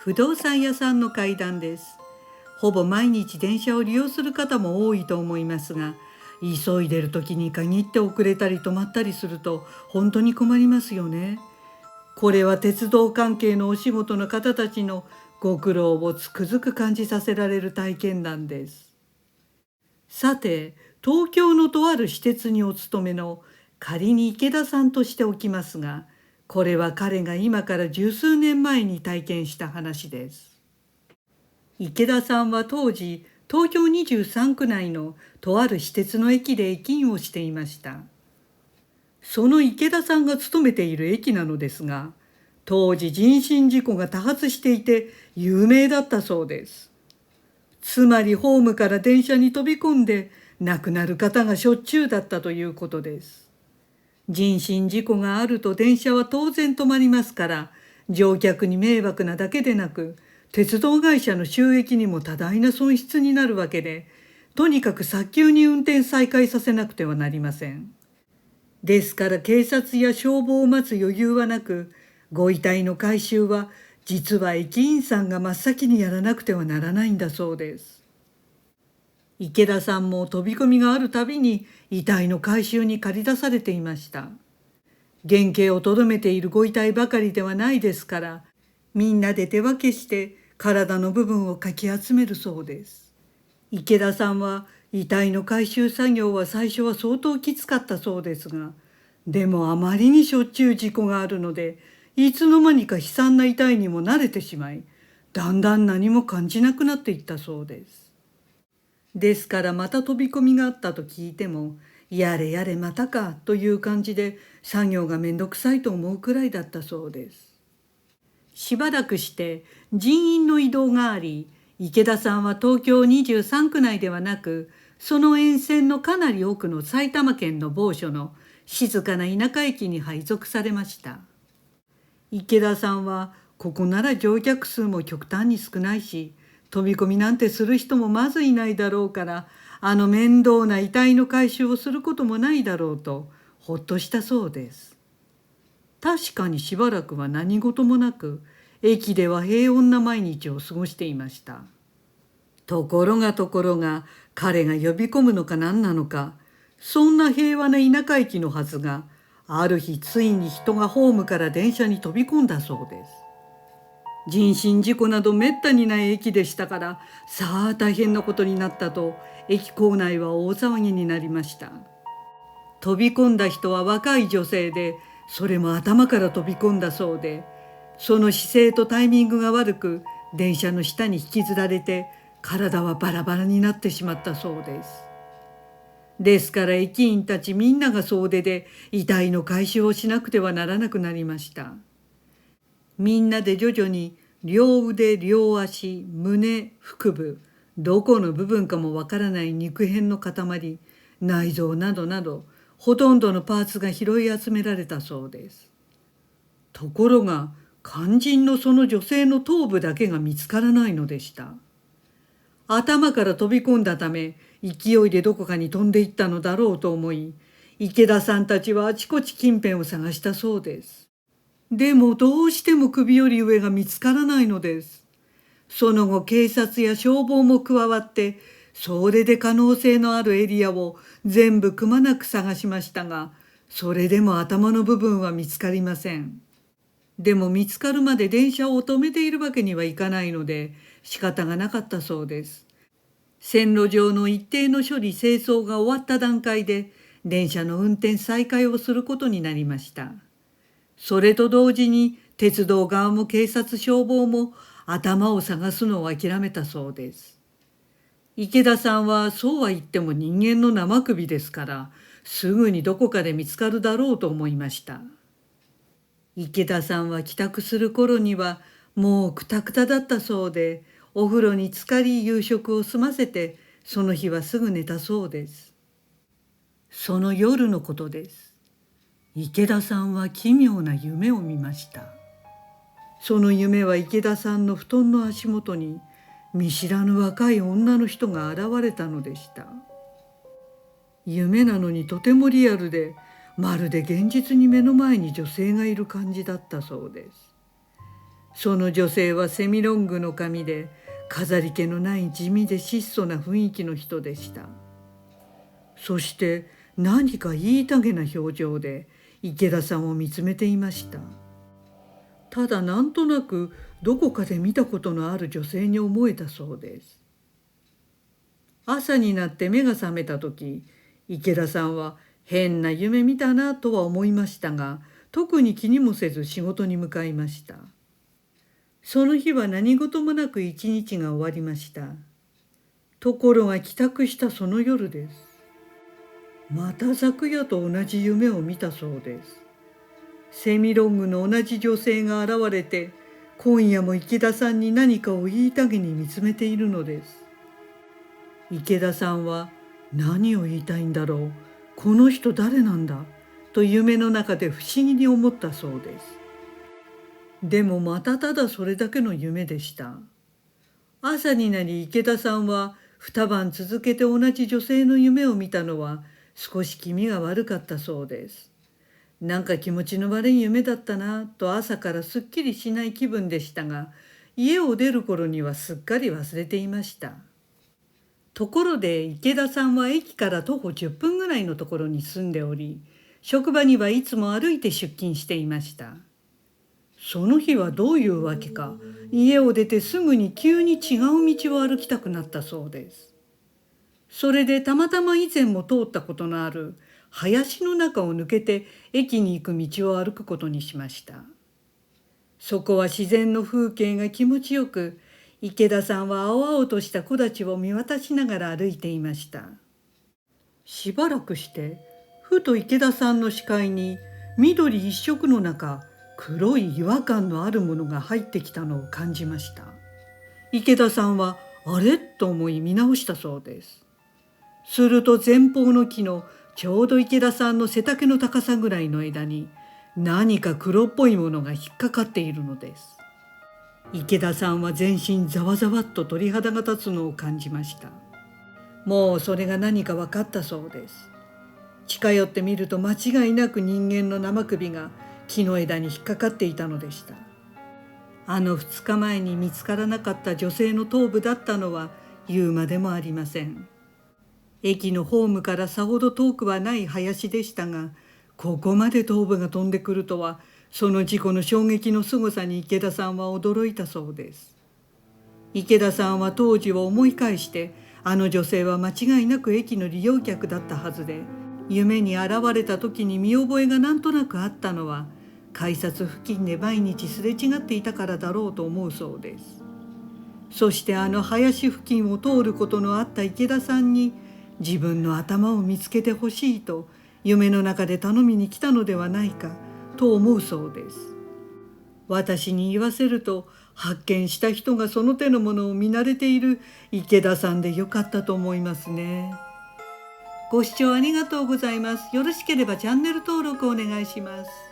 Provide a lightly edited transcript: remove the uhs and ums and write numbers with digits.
不動産屋さんの階段です。ほぼ毎日電車を利用する方も多いと思いますが、急いでる時に限って遅れたり止まったりすると本当に困りますよね。これは鉄道関係のお仕事の方たちのご苦労をつくづく感じさせられる体験談です。さて、東京のとある私鉄にお勤めの仮に池田さんとしておきますが、これは彼が今から十数年前に体験した話です。池田さんは当時、東京23区内のとある私鉄の駅で駅員をしていました。その池田さんが勤めている駅なのですが、当時人身事故が多発していて有名だったそうです。つまりホームから電車に飛び込んで亡くなる方がしょっちゅうだったということです。人身事故があると電車は当然止まりますから、乗客に迷惑なだけでなく、鉄道会社の収益にも多大な損失になるわけで、とにかく早急に運転再開させなくてはなりません。ですから警察や消防を待つ余裕はなく、ご遺体の回収は実は駅員さんが真っ先にやらなくてはならないんだそうです。池田さんも飛び込みがあるたびに遺体の回収に駆り出されていました。原形をとどめているご遺体ばかりではないですから、みんなで手分けして体の部分をかき集めるそうです。池田さんは遺体の回収作業は最初は相当きつかったそうですが、でもあまりにしょっちゅう事故があるので、いつの間にか悲惨な遺体にも慣れてしまい、だんだん何も感じなくなっていったそうです。ですからまた飛び込みがあったと聞いても、やれやれまたかという感じで作業がめんどくさいと思うくらいだったそうです。しばらくして人員の異動があり、池田さんは東京23区内ではなく、その沿線のかなり奥の埼玉県の某所の静かな田舎駅に配属されました。池田さんは、ここなら乗客数も極端に少ないし、飛び込みなんてする人もまずいないだろうから、あの面倒な遺体の回収をすることもないだろうと、ほっとしたそうです。確かにしばらくは何事もなく、駅では平穏な毎日を過ごしていました。ところが、彼が呼び込むのか何なのか、そんな平和な田舎駅のはずが、ある日ついに人がホームから電車に飛び込んだそうです。人身事故などめったにない駅でしたから、さあ大変なことになったと、駅構内は大騒ぎになりました。飛び込んだ人は若い女性で、それも頭から飛び込んだそうで、その姿勢とタイミングが悪く、電車の下に引きずられて、体はバラバラになってしまったそうです。ですから駅員たちみんなが総出で遺体の回収をしなくてはならなくなりました。みんなで徐々に両腕、両足、胸、腹部、どこの部分かもわからない肉片の塊、内臓などなど、ほとんどのパーツが拾い集められたそうです。ところが、肝心のその女性の頭部だけが見つからないのでした。頭から飛び込んだため、勢いでどこかに飛んでいったのだろうと思い、池田さんたちはあちこち近辺を探したそうです。でもどうしても首より上が見つからないのです。その後警察や消防も加わって、それで可能性のあるエリアを全部くまなく探しましたが、それでも頭の部分は見つかりません。でも見つかるまで電車を止めているわけにはいかないので、仕方がなかったそうです。線路上の一定の処理清掃が終わった段階で、電車の運転再開をすることになりました。それと同時に鉄道側も警察消防も頭を探すのを諦めたそうです。池田さんはそうは言っても人間の生首ですから、すぐにどこかで見つかるだろうと思いました。池田さんは帰宅する頃にはもうくたくただったそうで、お風呂に浸かり夕食を済ませて、その日はすぐ寝たそうです。その夜のことです。池田さんは奇妙な夢を見ました。その夢は池田さんの布団の足元に見知らぬ若い女の人が現れたのでした。夢なのにとてもリアルで、まるで現実に目の前に女性がいる感じだったそうです。その女性はセミロングの髪で、飾り気のない地味で質素な雰囲気の人でした。そして何か言いたげな表情で池田さんを見つめていました。ただなんとなくどこかで見たことのある女性に思えたそうです。朝になって目が覚めた時、池田さんは変な夢見たなとは思いましたが、特に気にもせず仕事に向かいました。その日は何事もなく一日が終わりました。ところが帰宅したその夜です。また昨夜と同じ夢を見たそうです。セミロングの同じ女性が現れて、今夜も池田さんに何かを言いたげに見つめているのです。池田さんは何を言いたいんだろう、この人誰なんだと夢の中で不思議に思ったそうです。でもまたただそれだけの夢でした。朝になり池田さんは2晩続けて同じ女性の夢を見たのは少し気味が悪かったそうです。なんか気持ちの悪い夢だったなと朝からすっきりしない気分でしたが、家を出る頃にはすっかり忘れていました。ところで池田さんは駅から徒歩10分ぐらいのところに住んでおり、職場にはいつも歩いて出勤していました。その日はどういうわけか、家を出てすぐに急に違う道を歩きたくなったそうです。それでたまたま以前も通ったことのある林の中を抜けて駅に行く道を歩くことにしました。そこは自然の風景が気持ちよく、池田さんは青々とした木立を見渡しながら歩いていました。しばらくして、ふと池田さんの視界に緑一色の中、黒い違和感のあるものが入ってきたのを感じました。池田さんはあれと思い見直したそうです。すると前方の木のちょうど池田さんの背丈の高さぐらいの枝に何か黒っぽいものが引っかかっているのです。池田さんは全身ざわざわっと鳥肌が立つのを感じました。もうそれが何か分かったそうです。近寄ってみると間違いなく人間の生首が木の枝に引っかかっていたのでした。あの2日前に見つからなかった女性の頭部だったのは言うまでもありません。駅のホームからさほど遠くはない林でしたが、ここまで頭部が飛んでくるとは、その事故の衝撃のすごさに池田さんは驚いたそうです。池田さんは当時を思い返して、あの女性は間違いなく駅の利用客だったはずで、夢に現れた時に見覚えがなんとなくあったのは、改札付近で毎日すれ違っていたからだろうと思うそうです。そしてあの林付近を通ることのあった池田さんに、自分の頭を見つけてほしいと夢の中で頼みに来たのではないかと思うそうです。私に言わせると、発見した人がその手のものを見慣れている池田さんでよかったと思いますね。ご視聴ありがとうございます。よろしければチャンネル登録お願いします。